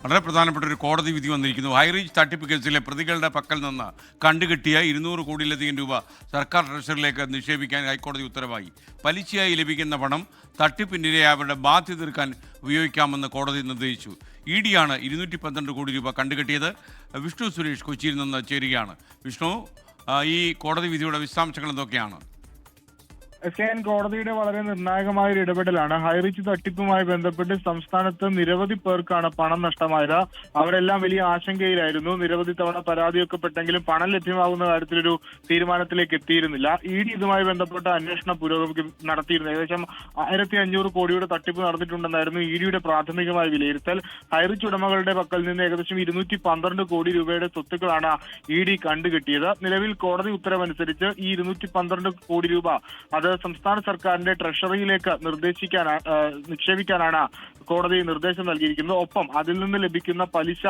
വളരെ പ്രധാനപ്പെട്ട ഒരു കോടതി വിധി വന്നിരിക്കുന്നു. ഹൈറേഞ്ച് തട്ടിപ്പ് കേസിലെ പ്രതികളുടെ പക്കൽ നിന്ന് കണ്ടുകിട്ടിയ 200 കോടിയിലധികം രൂപ സർക്കാർ ട്രഷറിയിലേക്ക് നിക്ഷേപിക്കാൻ ഹൈക്കോടതി ഉത്തരവായി. പലിശയായി ലഭിക്കുന്ന പണം തട്ടിപ്പിനിരയായവരുടെ ബാധ്യത തീർക്കാൻ ഉപയോഗിക്കാമെന്ന് കോടതി നിർദ്ദേശിച്ചു. ED-യാണ് 212 കോടി രൂപ കണ്ടുകെട്ടിയത്. വിഷ്ണു സുരേഷ് കൊച്ചിയിൽ നിന്ന് ചേരുകയാണ്. വിഷ്ണു, ഈ കോടതി വിധിയുടെ വിശദാംശങ്ങൾ എന്തൊക്കെയാണ്? SKN കോടതിയുടെ വളരെ നിർണായകമായ ഒരു ഇടപെടലാണ്. ഹൈറിച്ച് തട്ടിപ്പുമായി ബന്ധപ്പെട്ട് സംസ്ഥാനത്ത് നിരവധി പേർക്കാണ് പണം നഷ്ടമായത്. അവരെല്ലാം വലിയ ആശങ്കയിലായിരുന്നു. നിരവധി തവണ പരാതിയൊക്കെ പെട്ടെങ്കിലും പണം ലഭ്യമാകുന്ന കാര്യത്തിലൊരു തീരുമാനത്തിലേക്ക് എത്തിയിരുന്നില്ല. ED ഇതുമായി ബന്ധപ്പെട്ട അന്വേഷണം നടത്തിയിരുന്നു. ഏകദേശം 1500 കോടിയുടെ തട്ടിപ്പ് നടന്നിട്ടുണ്ടെന്നായിരുന്നു ED-യുടെ പ്രാഥമികമായ വിലയിരുത്തൽ. ഹൈറിച്ച് ഉടമകളുടെ പക്കൽ നിന്ന് ഏകദേശം 212 കോടി രൂപയുടെ സ്വത്തുക്കളാണ് ED കണ്ടുകിട്ടിയത്. നിലവിൽ കോടതി ഉത്തരവനുസരിച്ച് ഈ 212 കോടി രൂപ അത് സംസ്ഥാന സർക്കാരിന്റെ ട്രഷറിയിലേക്ക് നിക്ഷേപിക്കാനാണ് കോടതി നിർദ്ദേശം നൽകിയിരിക്കുന്നത്. ഒപ്പം അതിൽ നിന്ന് ലഭിക്കുന്ന പലിശ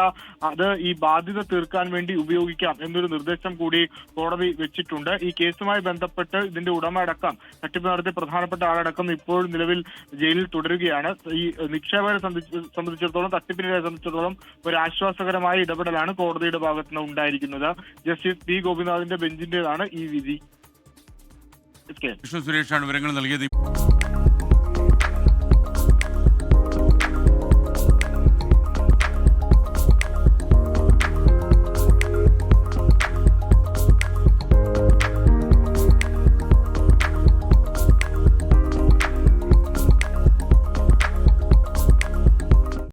അത് ഈ ബാധ്യത തീർക്കാൻ വേണ്ടി ഉപയോഗിക്കാം എന്നൊരു നിർദ്ദേശം കൂടി കോടതി വെച്ചിട്ടുണ്ട്. ഈ കേസുമായി ബന്ധപ്പെട്ട് ഇതിന്റെ ഉടമ അടക്കം, തട്ടിപ്പ് നടത്തിയ പ്രധാനപ്പെട്ട ആളടക്കം ഇപ്പോൾ നിലവിൽ ജയിലിൽ തുടരുകയാണ്. ഈ നിക്ഷേപകരെ സംബന്ധിച്ചിടത്തോളം, തട്ടിപ്പിനെ സംബന്ധിച്ചിടത്തോളം ഒരു ആശ്വാസകരമായ ഇടപെടലാണ് കോടതിയുടെ ഭാഗത്തുനിന്ന് ഉണ്ടായിരിക്കുന്നത്. ജസ്റ്റിസ് പി ഗോപിനാഥിന്റെ ബെഞ്ചിന്റേതാണ് ഈ വിധി. വിഷ്ണു സുരേഷാണ് വിവരങ്ങൾ നൽകിയത്.